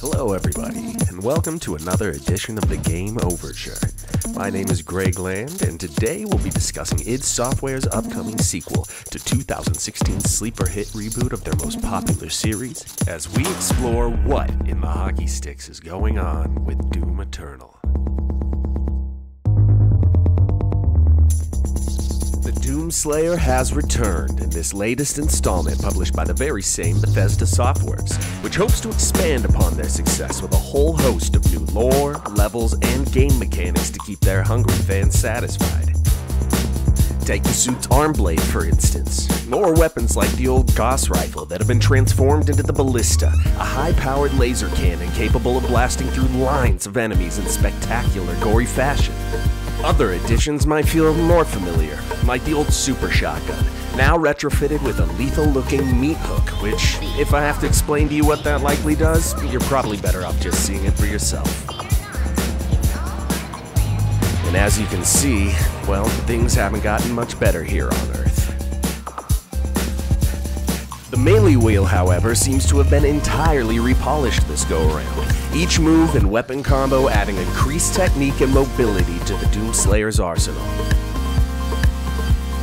Hello everybody, and welcome to another edition of the Game Overture. My name is Greg Land, and today we'll be discussing id Software's upcoming sequel to 2016's sleeper hit reboot of their most popular series, as we explore what in the hockey sticks is going on with Doom Eternal. The Doomslayer has returned in this latest installment published by the very same Bethesda Softworks, which hopes to expand upon their success with a whole host of new lore, levels, and game mechanics to keep their hungry fans satisfied. Take the suit's arm blade, for instance, or weapons like the old Gauss rifle that have been transformed into the Ballista, a high-powered laser cannon capable of blasting through lines of enemies in spectacular, gory fashion. Other additions might feel more familiar, like the old super shotgun, now retrofitted with a lethal-looking meat hook, which, if I have to explain to you what that likely does, you're probably better off just seeing it for yourself. And as you can see, well, things haven't gotten much better here on Earth. The melee wheel, however, seems to have been entirely repolished this go-around, each move and weapon combo adding increased technique and mobility to the Doomslayer's arsenal.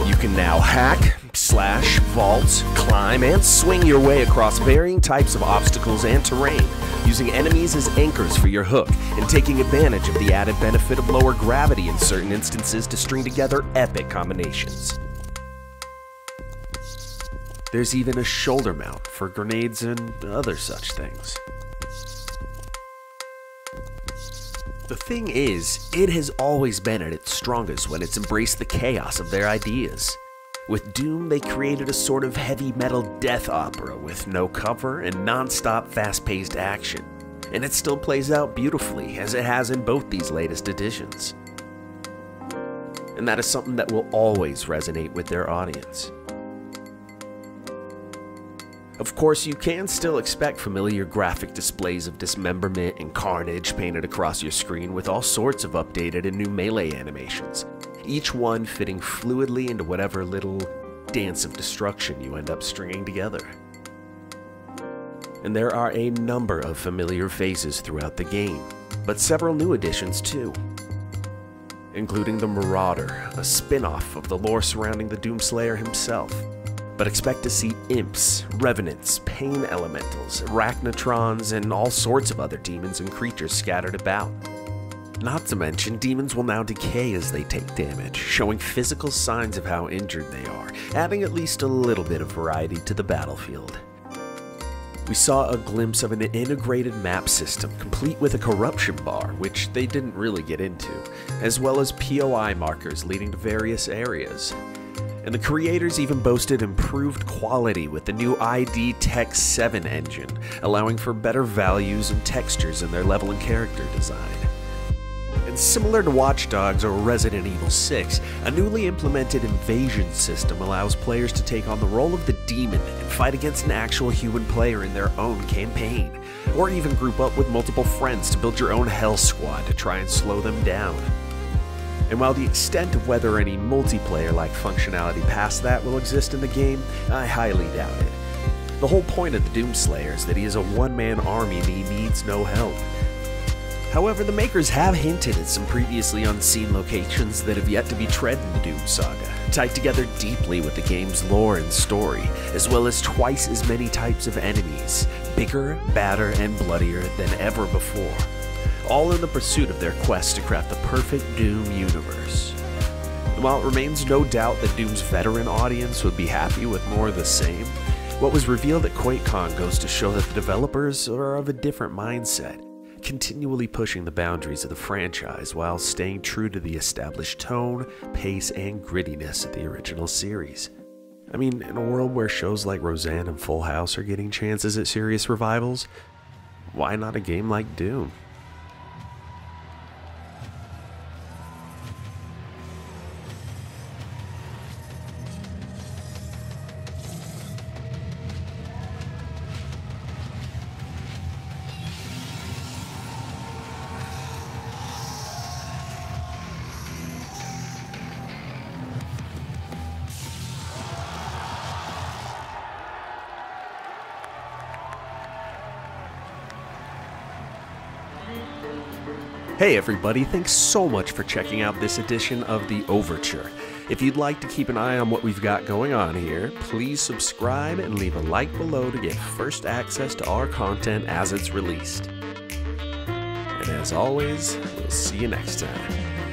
You can now hack, slash, vault, climb, and swing your way across varying types of obstacles and terrain, using enemies as anchors for your hook, and taking advantage of the added benefit of lower gravity in certain instances to string together epic combinations. There's even a shoulder mount for grenades and other such things. The thing is, it has always been at its strongest when it's embraced the chaos of their ideas. With Doom, they created a sort of heavy metal death opera with no cover and non-stop fast-paced action. And it still plays out beautifully, as it has in both these latest editions. And that is something that will always resonate with their audience. Of course, you can still expect familiar graphic displays of dismemberment and carnage painted across your screen with all sorts of updated and new melee animations, each one fitting fluidly into whatever little dance of destruction you end up stringing together. And there are a number of familiar faces throughout the game, but several new additions too, including the Marauder, a spin-off of the lore surrounding the Doomslayer himself. But expect to see imps, revenants, pain elementals, arachnotrons, and all sorts of other demons and creatures scattered about. Not to mention, demons will now decay as they take damage, showing physical signs of how injured they are, adding at least a little bit of variety to the battlefield. We saw a glimpse of an integrated map system, complete with a corruption bar, which they didn't really get into, as well as POI markers leading to various areas. And the creators even boasted improved quality with the new ID Tech 7 engine, allowing for better values and textures in their level and character design. And similar to Watch Dogs or Resident Evil 6, a newly implemented invasion system allows players to take on the role of the demon and fight against an actual human player in their own campaign, or even group up with multiple friends to build your own Hell Squad to try and slow them down. And while the extent of whether any multiplayer-like functionality past that will exist in the game, I highly doubt it. The whole point of the Doomslayer is that he is a one-man army and he needs no help. However, the makers have hinted at some previously unseen locations that have yet to be tread in the Doom saga, tied together deeply with the game's lore and story, as well as twice as many types of enemies, bigger, badder, and bloodier than ever before, all in the pursuit of their quest to craft the perfect Doom universe. And while it remains no doubt that Doom's veteran audience would be happy with more of the same, what was revealed at QuakeCon goes to show that the developers are of a different mindset, continually pushing the boundaries of the franchise while staying true to the established tone, pace, and grittiness of the original series. I mean, in a world where shows like Roseanne and Full House are getting chances at serious revivals, why not a game like Doom? Hey everybody, thanks so much for checking out this edition of the Overture. If you'd like to keep an eye on what we've got going on here, please subscribe and leave a like below to get first access to our content as it's released. And as always, we'll see you next time.